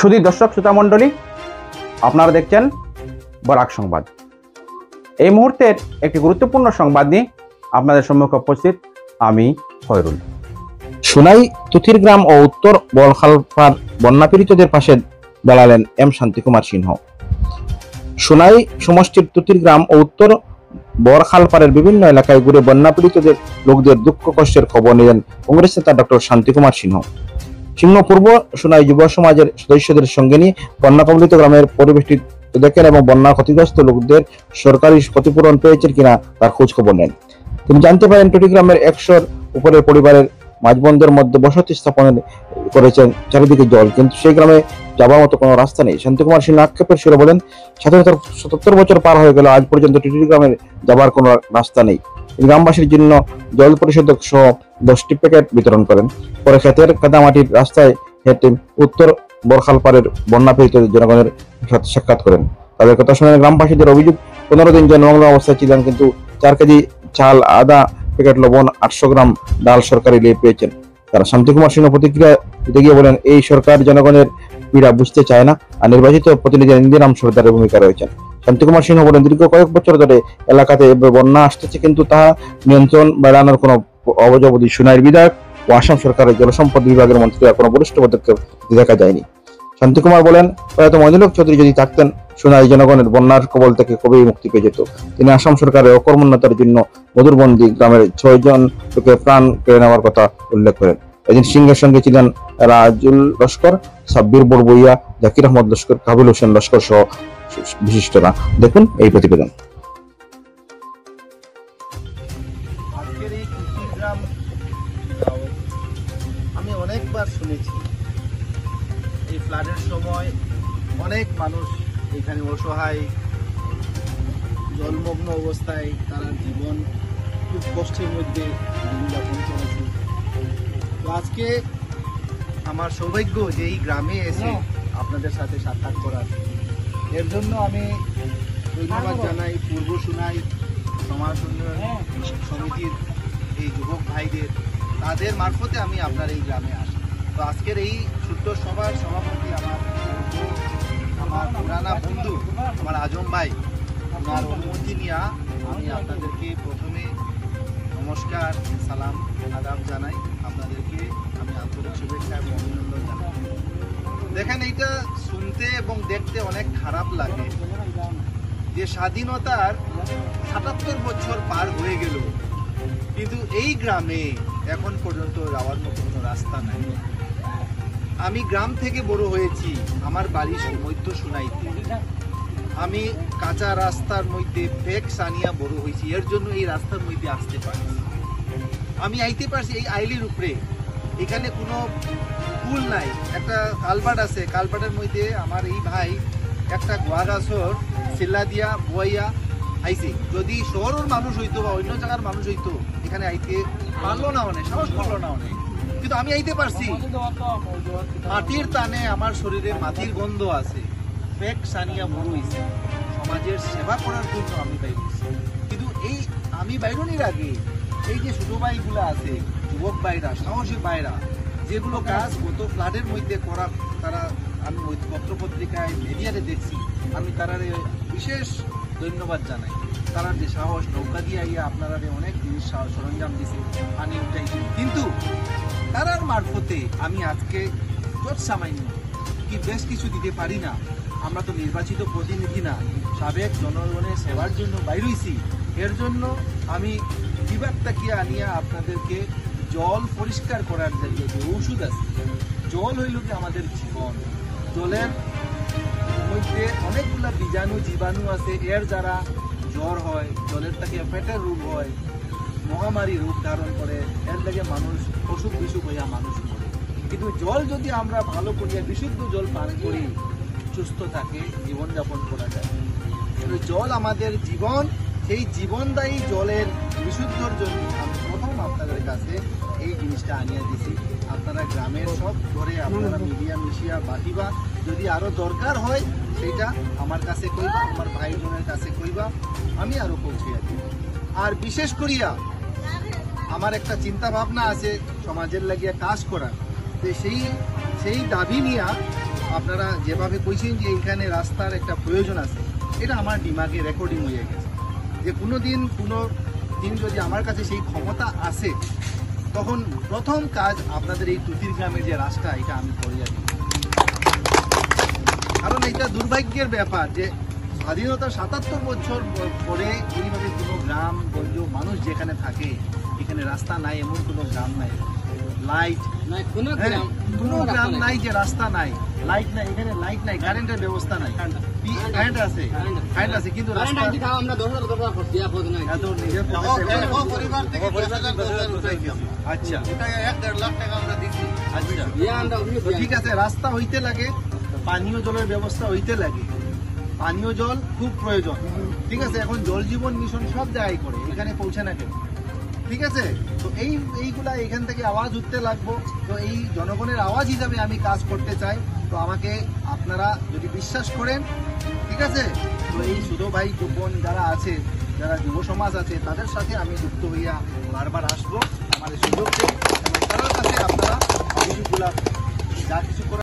সুধী দর্শক শ্রোতা মণ্ডলী, আপনারা দেখছেন বরাক সংবাদ। এই মুহূর্তের একটি গুরুত্বপূর্ণ সংবাদ নিয়ে আপনাদের সম্মুখে উপস্থিত আমি খয়রুল। সোনাই তুথির গ্রাম ও উত্তর বলখালপার বন্যা পীড়িতদের পাশে দাঁড়ালেন এম শান্তিকুমার সিংহ। সোনাই সমষ্টির তুথির গ্রাম ও উত্তর বরখালপাড়ের বিভিন্ন এলাকায় ঘুরে বন্যা পীড়িতদের লোকদের দুঃখ কষ্টের খবর নিলেন কংগ্রেস নেতা ডক্টর শান্তিকুমার সিংহ। পূর্ব সোনাই যুব সমাজের সদস্যদের সঙ্গে নিয়ে বন্যা কবলিত গ্রামের পরিবেশটি দেখেন এবং বন্যা ক্ষতিগ্রস্ত লোকদের সরকারি ক্ষতিপূরণ পেয়েছেন কিনা তার খোঁজ খবর নেন। তিনি জানতে পারেন টুটি গ্রামের 100-র উপরের পরিবারের মাঝবন্ধের মধ্যে বসতি স্থাপন করেছেন, চারিদিকে জল, কিন্তু সেই গ্রামে যাবার মতো কোনো রাস্তা নেই। শান্তিকুমার সিংহ আক্ষেপের সুরে বলেন, 77 বছর পার হয়ে গেল, আজ পর্যন্ত টুটি গ্রামের যাবার কোনো রাস্তা নেই। গ্রামবাসীর জন্য জল পরিশোধক সহ 10টি প্যাকেট বিতরণ করেন। পরে ক্ষেতের কাদামাটির রাস্তায় হেঁটে উত্তর বরখালপাড়ের বন্যা পীড়িত জনগণের সাথে সাক্ষাৎ করেন। তাদের কথা শুনে গ্রামবাসীদের অভিযোগ, 15 দিন জনমগ্ন অবস্থায় ছিলেন, কিন্তু 4 কেজি চাল, আদা প্যাকেট লবণ, 800 গ্রাম ডাল সরকারি লিয়ে পেয়েছেন। তারা শান্তিকুমার সিংহ প্রতিক্রিয়া দিতে গিয়ে বলেন, এই সরকার জনগণের পীড়া বুঝতে চায় না, আর নির্বাচিত প্রতিনিধি ইন্দিরাম সরদারের ভূমিকা রয়েছেন। শান্তিকুমার সিংহ বলেন, দীর্ঘ কয়েক বছর ধরে এলাকাতে বন্যা আসতেছে, কিন্তু তাহা নিয়ন্ত্রণ বাড়ানোর কোনো অবজবদি সোনাইর বিধায়ক ও আসাম সরকারের জলসম্পদ বিভাগের মন্ত্রীরা কোনো বলিষ্ঠ পদক্ষেপ দেখা যায়নি। শান্তিকুমার বলেন, প্রয়াত মঞ্জুলক চৌধুরী যদি থাকতেন, সোনাই জনগণের বন্যার কবল থেকে কবেই মুক্তি পেয়ে যেত। তিনি আসাম সরকারের অকর্মণ্যতার জন্য মধুরবন্দী গ্রামের 6 জন লোকে প্রাণ কেড়ে নেওয়ার কথা উল্লেখ করেন। এদিন সিংহের সঙ্গে ছিলেন রাজুল লস্কর, সাব্বির বড়বইয়া, জাকির আহমদ লস্কর, কাবিল হোসেন লস্কর সহ বিশিষ্টরা। দেখুন এই প্রতিবেদন। আমি অনেকবার শুনেছি এই ফ্লাডের সময় অনেক মানুষ এখানে অসহায় জলমগ্ন অবস্থায় তারা জীবন খুব কষ্টের মধ্যে জীবনযাপন করেছে। তো আজকে আমার সৌভাগ্য যে এই গ্রামে এসে আপনাদের সাথে সাক্ষাৎ করার, এর জন্য আমি ধন্যবাদ জানাই পূর্ব সোনাই সমাজ উন্নয়ন সমিতির এই যুবক ভাইদের, তাদের মারফতে আমি আপনার এই গ্রামে আসি। তো আজকের এই ছোট্ট সভার সভাপতি আমার পুরানা বন্ধু আমার আজম ভাই, ওনার অনুমতি নিয়ে আমি আপনাদেরকে প্রথমে নমস্কার, সালাম, আদাব জানাই। আপনাদেরকে আমি আন্তরিক শুভেচ্ছা এবং অভিনন্দন জানাই। দেখেন, এইটা শুনতে এবং দেখতে অনেক খারাপ লাগে যে স্বাধীনতার 77 বছর পার হয়ে গেল, কিন্তু এই গ্রামে এখন পর্যন্ত যাওয়ার মতো কোনো রাস্তা নাই। আমি গ্রাম থেকে বড় হয়েছি, আমার বাড়ি মধ্য সোনাইতে। আমি কাঁচা রাস্তার মধ্যে ব্যাগ সানিয়া বড় হয়েছি, এর জন্য এই রাস্তার মধ্যে আসতে পারছি। আমি আইতে পারছি এই আইলির উপরে, এখানে কোনো পুল নাই, একটা কালভার্ট আছে, কালভার্টের মধ্যে আমার এই ভাই একটা গোয়া গাছর চিল্লা দিয়া বইয়া আইছে। যদি শহরের মানুষ হইতো বা অন্য জায়গার মানুষ হইতো, এখানে আইতে পারলো না, অনেক সাহস করলো না অনেক, কিন্তু আমি আইতে পারছি। মাটির টানে আমার শরীরে মাটির গন্ধ আছে, পেক সানিয়া বড় হয়েছে, সমাজের সেবা করার জন্য আমি বাইর হয়েছি। কিন্তু এই আমি বাইরনির আগে এই যে ছোট ভাইগুলো আছে, যুবক ভাইরা, সাহসী ভাইরা, যেগুলো কাজ গত ফ্লাডের মধ্যে করা, তারা আমি পত্রপত্রিকায় মিডিয়াতে দেখছি, আমি তারা বিশেষ ধন্যবাদ জানাই। তারা যে সাহস, নৌকা দিয়ে আইয়া আপনারা অনেক জিনিস সরঞ্জাম দিছে, পানি উঠাইছে, কিন্তু তারার মারফতে আমি আজকে যত সামান্য কি বেশ কিছু দিতে পারি না। আমরা তো নির্বাচিত প্রতিনিধি না, সাবেক জনগণের সেবার জন্য বাইর হইছি। এর জন্য আমি বিভাগটাকে আনিয়া আপনাদেরকে জল পরিষ্কার করার জায়গায় যে ঔষধ আছে, জল হইল কি আমাদের জীবন। জলের মধ্যে অনেকগুলা বীজাণু জীবাণু আছে, এর যারা জ্বর হয়, জলের থেকে পেটের রোগ হয়, মহামারী রূপ ধারণ করে, এর থেকে মানুষ অসুখ বিসুখ হইয়া মানুষ মরে। কিন্তু জল যদি আমরা ভালো করিয়া বিশুদ্ধ জল পান করি, সুস্থ থাকে, জীবনযাপন করা যায়। জল আমাদের জীবন, সেই জীবনদায়ী জলের বিশুদ্ধর জন্য আমি প্রথম আপনাদের কাছে এই জিনিসটা আনিয়ে দিছি। আপনারা গ্রামের সব ঘরে আপনারা মিডিয়া মিশিয়া বাটিবা, যদি আরো দরকার হয় সেটা আমার কাছে কইবা, আমার ভাইজনের কাছে কইবা, আমি আরো পৌঁছিয়া দিব। আর বিশেষ করিয়া আমার একটা চিন্তা ভাবনা আছে সমাজের লাগিয়া কাজ করার, যে সেই দাবি নিয়ে আপনারা যেভাবে কইছেন যে এইখানে রাস্তার একটা প্রয়োজন আছে, এটা আমার দিমাগে রেকর্ডিং হয়ে গেছে যে কোনো দিন যদি আমার কাছে সেই ক্ষমতা আসে, তখন প্রথম কাজ আপনাদের এই তুতির গ্রামের যে রাস্তা, এটা আমি করে যাবি। কারণ এটা দুর্ভাগ্যের ব্যাপার যে স্বাধীনতার ৭৭ বছর পরে এইভাবে কোনো গ্রাম গঞ্জ মানুষ যেখানে থাকে, এখানে রাস্তা নাই, এমন কোনো গ্রাম নাই, লাইট নাই, কোনো গ্রাম নাই যে রাস্তা নাই, লাইট নাই, এখানে লাইট নাই, কারেন্টের ব্যবস্থা নাই, কারেন্ট আছে কিন্তু রাস্তা আচ্ছা ঠিক আছে। রাস্তা হইতে লাগে, পানীয় জলের ব্যবস্থা হইতে লাগে, পানীয় জল খুব প্রয়োজন, ঠিক আছে। এখন জল জীবন মিশন সব জায়গায় করে, এখানে পৌঁছে না কেন, ঠিক আছে। তো এইগুলা এখান থেকে আওয়াজ উঠতে লাগবো। তো এই জনগণের আওয়াজ হিসাবে আমি কাজ করতে চাই। তো আমাকে আপনারা যদি বিশ্বাস করেন, ঠিক আছে, তো এই ছোট ভাই বোন যারা আছে, যারা যুব সমাজ আছে, তাদের সাথে আমি যুক্ত হইয়া বারবার আসবো, আমাদের সুযোগ দেন এবং তাদের কাছে আপনারা যা কিছু